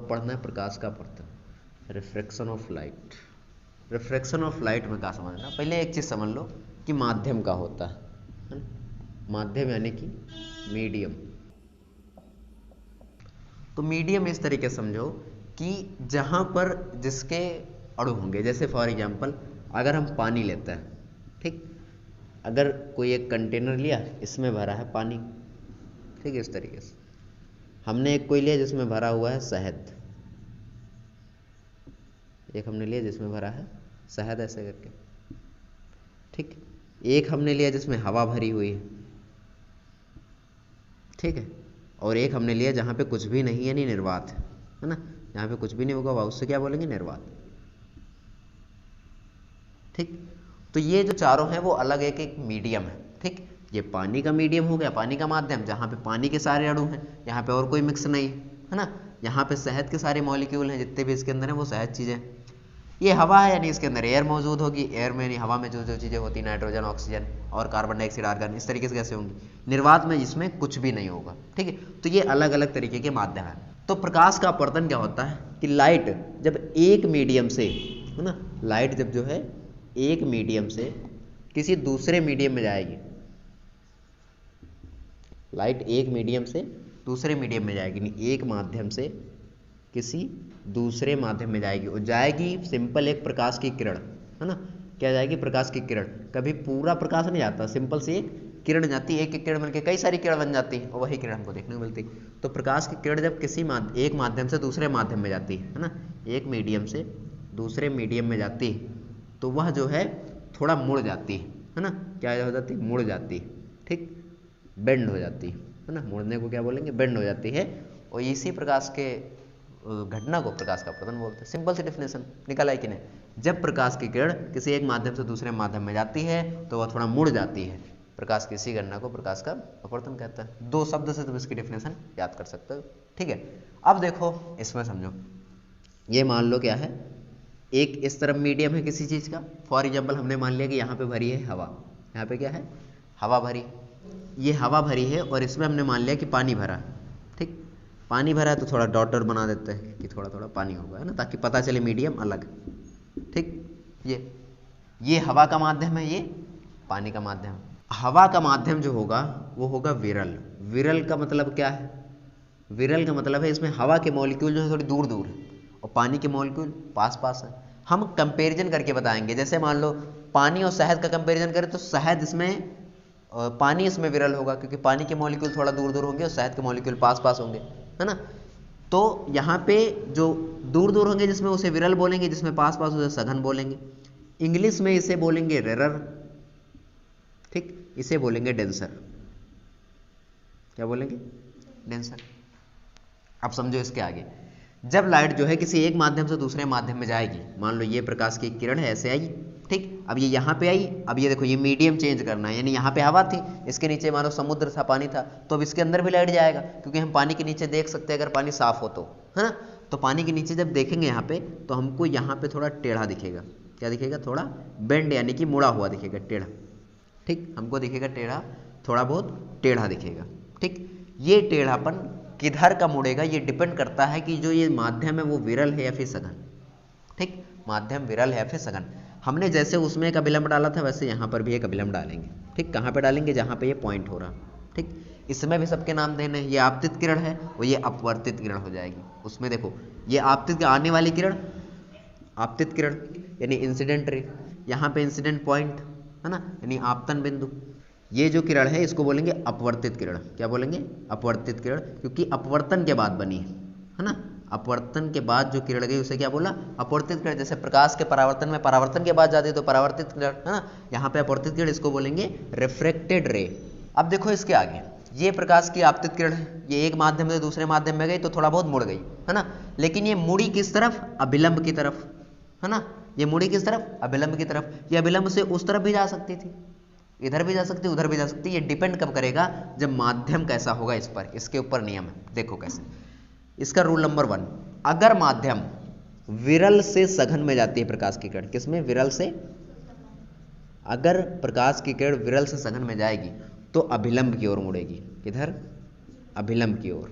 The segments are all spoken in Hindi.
अब पढ़ना है प्रकाश का अपवर्तन, refraction of light. Refraction of light में क्या समझना, पहले एक चीज़ समझ लो कि माध्यम का होता है ना। माध्यम यानी कि मीडियम। तो मीडियम इस तरीके से समझो कि जहाँ पर जिसके अणु होंगे, जैसे फॉर एग्जांपल अगर हम पानी लेते हैं, ठीक, अगर कोई एक कंटेनर लिया, इसमें भरा है पानी, ठीक है, इस तरीके से हमने एक कोई लिया जिसमें भरा हुआ है शहद, एक हमने लिया जिसमें भरा है शहद ऐसे करके, ठीक, एक हमने लिया जिसमें हवा भरी हुई है, ठीक है, और एक हमने लिया जहाँ पे कुछ भी नहीं यानी निर्वात है ना, जहाँ पे कुछ भी नहीं होगा वह उससे क्या बोलेंगे, निर्वात, ठीक। तो ये जो चारों हैं वो अलग एक एक मीडियम है, ठीक। ये पानी का मीडियम हो गया, पानी का माध्यम, जहाँ पे पानी के सारे अणु हैं, यहाँ पे और कोई मिक्स नहीं है ना, यहाँ पे शहद के सारे मॉलिक्यूल हैं, जितने भी इसके अंदर हैं वो शहद चीज़ें। ये हवा है यानी इसके अंदर एयर मौजूद होगी, एयर में यानी हवा में जो जो चीज़ें होती, नाइट्रोजन, ऑक्सीजन और कार्बन डाइऑक्साइड, आर्गन, इस तरीके से कैसे होंगी, निर्वात में जिसमें कुछ भी नहीं होगा, ठीक है। तो ये अलग अलग तरीके के माध्यम है। तो प्रकाश का अपवर्तन क्या होता है कि लाइट जब एक मीडियम से, है ना, लाइट जब जो है एक मीडियम से किसी दूसरे मीडियम में जाएगी, लाइट एक मीडियम से दूसरे मीडियम में जाएगी, नहीं एक माध्यम से किसी दूसरे माध्यम में जाएगी, और जाएगी सिंपल एक प्रकाश की किरण, है ना, क्या जाएगी, प्रकाश की किरण। कभी पूरा प्रकाश नहीं जाता, सिंपल से एक किरण जाती है, एक एक किरण मिलकर कई सारी किरण बन जाती है और वही किरण हमको देखने को मिलती है। तो प्रकाश की किरण जब किसी एक माध्यम से दूसरे माध्यम में जाती है ना, एक मीडियम से दूसरे मीडियम में जाती है, तो वह जो है थोड़ा मुड़ जाती है ना, क्या हो जाती है, मुड़ जाती है, ठीक, बेंड हो जाती है ना, मुड़ने को क्या बोलेंगे, बेंड हो जाती है। और इसी प्रकाश के घटना को प्रकाश का अपवर्तन बोलते हैं। सिंपल सी डेफिनेशन निकल आई कि नहीं, जब प्रकाश की किरण किसी एक माध्यम से दूसरे माध्यम में जाती है तो वह थोड़ा मुड़ जाती है, प्रकाश की इसी घटना को प्रकाश का अपवर्तन कहता है। दो शब्द से तुम इसकी डेफिनेशन याद कर सकते हो, ठीक है। अब देखो इसमें समझो, ये मान लो क्या है, एक इस तरफ मीडियम है किसी चीज़ का, फॉर एग्जाम्पल हमने मान लिया कि यहाँ पे भरी है हवा, यहाँ पे क्या है, हवा भरी, ये हवा भरी है और इसमें हमने मान लिया कि पानी भरा, ठीक, पानी भरा है तो थोड़ा डॉट डॉट बना देते हैं कि थोड़ा थोड़ा पानी होगा, है ना, ताकि पता चले मीडियम अलग, ठीक। ये हवा का माध्यम है, ये पानी का माध्यम। हवा का माध्यम जो होगा वो होगा विरल। विरल का मतलब क्या है, विरल का मतलब है इसमें हवा के मॉलिक्यूल जो है थोड़ी दूर दूर है और पानी के मॉलिक्यूल पास पास है। हम कंपेरिजन करके बताएंगे, जैसे मान लो पानी और शहद का कंपेरिजन करें तो शहद इसमें, पानी इसमें विरल होगा क्योंकि पानी के मॉलिक्यूल थोड़ा दूर दूर होंगे और शहद के मॉलिक्यूल पास पास होंगे, है ना। तो यहाँ पे जो दूर दूर होंगे जिसमें उसे विरल बोलेंगे, जिसमें पास पास उसे सघन बोलेंगे। इंग्लिश में इसे बोलेंगे रेरर, ठीक, इसे बोलेंगे डेंसर। क्या बोलेंगे, डेंसर। अब समझो इसके आगे, जब लाइट जो है किसी एक माध्यम से दूसरे माध्यम में जाएगी, मान लो ये प्रकाश की किरण है, ऐसे आई, ठीक, अब ये यहाँ पे आई, अब ये देखो ये मीडियम चेंज करना है, यानी यहाँ पे हवा थी, इसके नीचे मानो समुद्र था, पानी था, तो अब इसके अंदर भी लाइट जाएगा क्योंकि हम पानी के नीचे देख सकते हैं अगर पानी साफ हो तो, है ना। तो पानी के नीचे जब देखेंगे यहाँ पे तो हमको यहाँ पे थोड़ा टेढ़ा दिखेगा, क्या दिखेगा, थोड़ा बेंड यानी कि मुड़ा हुआ दिखेगा, टेढ़ा, ठीक, हमको दिखेगा टेढ़ा, थोड़ा बहुत टेढ़ा दिखेगा, ठीक। ये टेढ़ापन किधर का मुड़ेगा ये डिपेंड करता है कि जो ये माध्यम है वो विरल है या फिर सघन, ठीक, माध्यम विरल है या फिर सघन। हमने जैसे उसमें एक अभिलंब डाला था वैसे यहाँ पर भी एक अभिलंब डालेंगे, ठीक, कहाँ पे डालेंगे, जहाँ पे ये पॉइंट हो रहा, ठीक। इसमें भी सबके नाम देने हैं, ये आपतित किरण है और ये अपवर्तित किरण हो जाएगी। उसमें देखो ये आपतित आने वाली किरण, आपतित किरण यानी इंसिडेंट रे, यहाँ पे इंसिडेंट पॉइंट, है ना, यानी आपतन बिंदु। ये जो किरण है इसको बोलेंगे अपवर्तित किरण। क्या बोलेंगे, अपवर्तित किरण, क्योंकि अपवर्तन के बाद बनी है ना, अपवर्तन के बाद जो किरण गई उसे क्या बोला, अपवर्तित किरण। जैसे प्रकाश के परावर्तन में परावर्तन के बाद जाती है तो परावर्तित किरण, है ना, यहाँ पे अपवर्तित किरण, इसको बोलेंगे रिफ्रैक्टेड रे। अब देखो इसके आगे, ये प्रकाश की आपतित किरण है, ये एक माध्यम से दूसरे माध्यम में गई तो थोड़ा बहुत मुड़ गई, है ना, लेकिन ये मुड़ी किस तरफ, अभिलंब की तरफ, है ना, ये मुड़ी किस तरफ, अभिलंब की तरफ। ये अभिलंब से उस तरफ भी जा सकती थी, इधर भी जा सकती, उधर भी जा सकती। ये डिपेंड कब करेगा, जब माध्यम कैसा होगा इस पर, इसके ऊपर नियम है। देखो कैसे, इसका रूल नंबर 1, अगर माध्यम विरल से सघन में जाती है प्रकाश की किरण, किसमें, विरल से, अगर प्रकाश की किरण विरल से सघन में जाएगी तो अभिलंब की ओर मुड़ेगी, किधर, अभिलंब की ओर,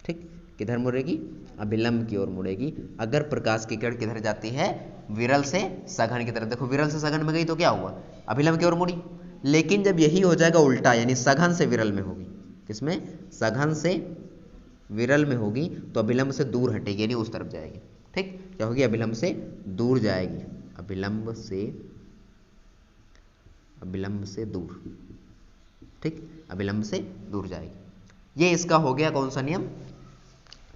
ठीक, किधर मुड़ेगी, अभिलंब की ओर मुड़ेगी अगर प्रकाश की किरण किधर जाती है, विरल से सघन की तरफ। देखो विरल से सघन में गई तो क्या हुआ, अभिलंब की ओर मुड़ी। लेकिन जब यही हो जाएगा उल्टा, यानी सघन से विरल में होगी, किसमें, सघन से विरल में होगी, तो अभिलंब से दूर हटेगी, यानी उस तरफ जाएगी। ठीक, क्या होगी, अभिलंब से दूर जाएगी, अभिलंब से दूर। ठीक, अभिलंब से दूर जाएगी। ये इसका हो गया कौन सा नियम,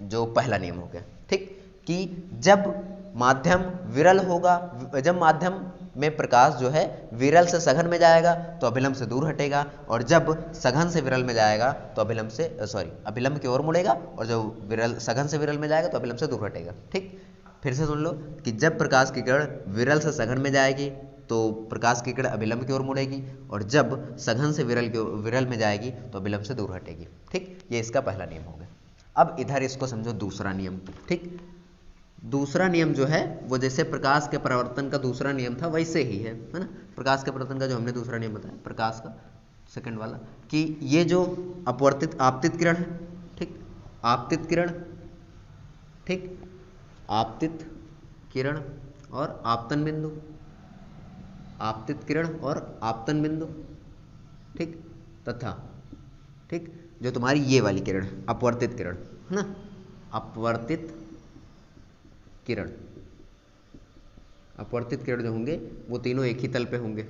जो पहला नियम हो गया। ठीक, कि जब माध्यम विरल होगा, जब माध्यम में प्रकाश जो है विरल से सघन में जाएगा तो अभिलंब से दूर हटेगा, और जब सघन से विरल में जाएगा तो अभिलंब की ओर मुड़ेगा, और जब सघन से विरल में जाएगा तो अभिलंब से दूर हटेगा। ठीक, फिर से सुन लो कि जब प्रकाश की किरण विरल से सघन में जाएगी तो प्रकाश की किरण अभिलंब की ओर मुड़ेगी, और जब सघन से विरल में जाएगी तो अभिलंब से दूर हटेगी। ठीक, ये इसका पहला नियम हो गया। अब इधर इसको समझो दूसरा नियम। ठीक, दूसरा नियम जो है वो जैसे प्रकाश के परावर्तन का दूसरा नियम था वैसे ही है ना। प्रकाश के परावर्तन का जो हमने दूसरा नियम बताया, प्रकाश का सेकंड वाला, कि ये जो आपतित किरण है, ठीक, आपतित किरण, ठीक, आपतित किरण और आपतन बिंदु, आपतित किरण और आपतन बिंदु, ठीक, तथा ठीक, जो तुम्हारी ये वाली किरण अपवर्तित किरण है ना, अपवर्तित किरण, अपवर्तित किरण जो होंगे वो तीनों एक ही तल पे होंगे।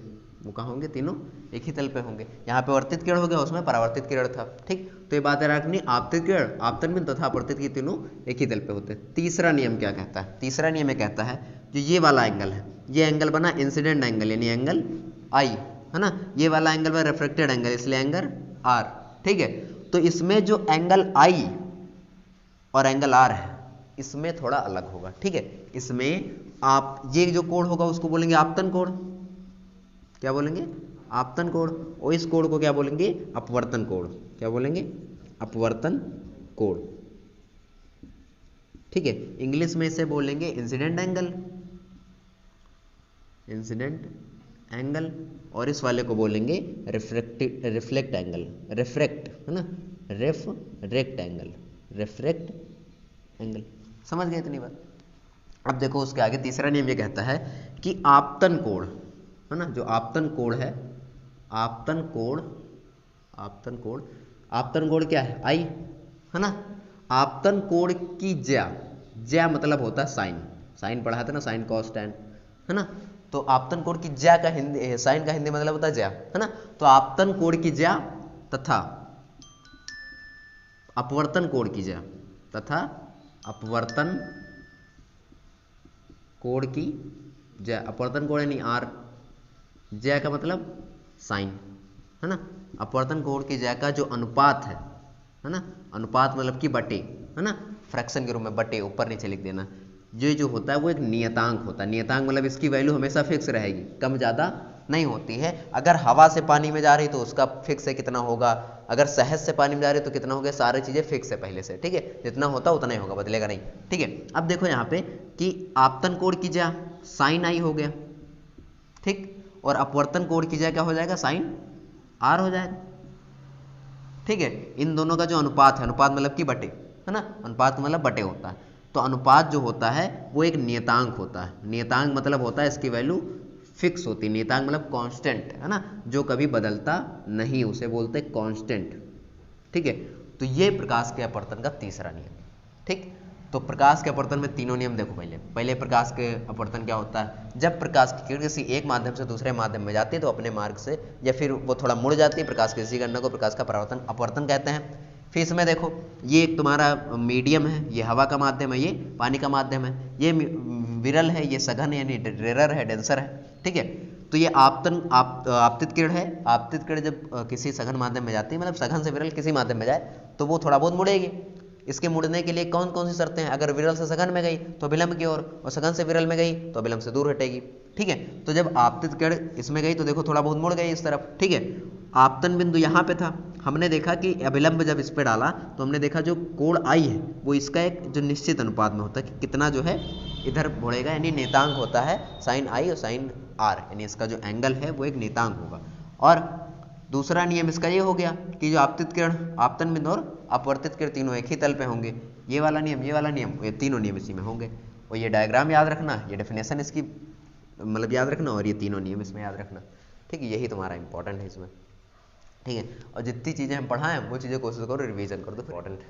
वो कहाँ होंगे, तीनों एक ही तल पे होंगे। यहाँ पे वर्तित किरण हो गया, उसमें परावर्तित किरण था। ठीक, तो ये बात है रखनी, आपतित किरण, आपतन बिंदु तथा अपवर्तित की तीनों एक ही तल पे होते हैं। तीसरा नियम क्या कहता है, तीसरा नियम ये कहता है जो ये वाला एंगल है, ये एंगल बना इंसिडेंट एंगल, यानी एंगल आई है ना, ये वाला एंगल बना रिफ्लेक्टेड एंगल, इसलिए एंगल आर। ठीक है, तो इसमें जो एंगल आई और एंगल आर है इसमें थोड़ा अलग होगा। ठीक है, इसमें आप ये जो कोण होगा उसको बोलेंगे आपतन कोण। क्या बोलेंगे, आपतन कोण। और इस कोण को क्या बोलेंगे, अपवर्तन कोण। क्या बोलेंगे, अपवर्तन कोण। ठीक है, इंग्लिश में इसे बोलेंगे इंसिडेंट एंगल, इंसिडेंट एंगल, और इस वाले को बोलेंगे रिफ्लेक्ट एंगल, रिफ्रेक्ट है ना, रेफ्रेक्ट एंगल, रिफ्रेक्ट एंगल। समझ गए इतनी बात। अब देखो उसके आगे तीसरा नियम ये कहता है कि आपतन कोण है ना, जो आपतन कोण है, आपतन कोण, आपतन कोण, आपतन कोण क्या है, आई है ना, आपतन कोण की ज्या मतलब होता है साइन, साइन पढ़ा था ना, साइन कॉस टैन है ना, तो आपतन कोण की ज्या का हिंदी, साइन का हिंदी मतलब होता है ज्या है ना, तो आपतन कोण की ज्या तथा अपवर्तन कोण की ज्या तथा अपवर्तन कोण की ज्या, अपवर्तन कोण यानी आर, ज्या का मतलब साइन है ना, अपवर्तन कोण की ज्या का जो अनुपात है ना, अनुपात मतलब कि बटे है ना, फ्रैक्शन के रूप में बटे, ऊपर नीचे लिख देना। ये जो होता है वो एक नियतांक होता है, नियतांक मतलब इसकी वैल्यू हमेशा फिक्स रहेगी, कम ज़्यादा नहीं होती है। अगर हवा से पानी में जा रही तो उसका फिक्स है कितना होगा, अगर शहद से पानी में जा रही तो कितना होगा, सारी चीज़ें फिक्स है पहले से। ठीक है, जितना होता उतना ही होगा, बदलेगा नहीं। ठीक है, अब देखो यहाँ पे कि आपतन कोण की ज्या साइन आई हो गया, ठीक, और अपवर्तन कोण की ज्या क्या हो जाएगा, साइन आर हो जाएगा। ठीक है, इन दोनों का जो अनुपात है, अनुपात मतलब कि बटे है ना, अनुपात मतलब बटे होता है, तो अनुपात जो होता है वो एक नियतांक होता है। नियतांक मतलब होता है इसकी वैल्यू फिक्स होती है, नियतांक मतलब कांस्टेंट है ना, जो कभी बदलता नहीं, उसे बोलते हैं कांस्टेंट। ठीक है, तो ये प्रकाश के अपवर्तन का तीसरा नियम। ठीक, तो प्रकाश के अपवर्तन में तीनों नियम देखो। पहले प्रकाश के अपवर्तन क्या होता है, जब प्रकाश की किरण किसी एक माध्यम से दूसरे माध्यम में जाती है तो अपने मार्ग से या फिर वो थोड़ा मुड़ जाती है, प्रकाश की किसी गणना को प्रकाश का परावर्तन अपवर्तन कहते हैं। फिर इसमें देखो ये एक तुम्हारा मीडियम है, ये हवा का माध्यम है, ये पानी का माध्यम है, ये विरल है, ये सघन है यानी रेरर है, डेंसर है। ठीक है, तो ये आपतित किरण है। आपतित किरण जब किसी सघन माध्यम में जाती है, मतलब सघन से विरल किसी माध्यम में जाए तो वो थोड़ा बहुत मुड़ेगी। इसके मुड़ने के लिए कौन कौन सी शर्तें हैं, अगर विरल से सघन में गई तो अभिलंब की ओर, और सघन से विरल में गई तो अभिलंब से दूर हटेगी। ठीक है, तो जब आपतित किरण इसमें गई तो देखो थोड़ा बहुत मुड़ गई इस तरफ। ठीक है, आपतन बिंदु यहाँ पे था, हमने देखा कि अभिलंब जब इस पे डाला तो हमने देखा जो कोण आई है वो इसका एक जो निश्चित अनुपात में होता है कि कितना जो है इधर मुड़ेगा, यानी नियतांक होता है साइन आई और साइन आर, यानी इसका जो एंगल है वो एक नियतांक होगा। और दूसरा नियम इसका ये हो गया कि जो आपतित किरण, आपतन बिंदु और अपवर्तित किरण तीनों एक ही तल पे होंगे, ये वाला नियम, ये वाला नियम, ये तीनों नियम इसी में होंगे। और ये डायग्राम याद रखना, ये डेफिनेशन इसकी मतलब याद रखना, और ये तीनों नियम इसमें याद रखना। ठीक है, यही तुम्हारा इंपॉर्टेंट है इसमें। ठीक है, और जितनी चीज़ें हम पढ़ाएं वो चीज़ें कोशिश करो रिवीजन कर दो, इंपॉर्टेंट है।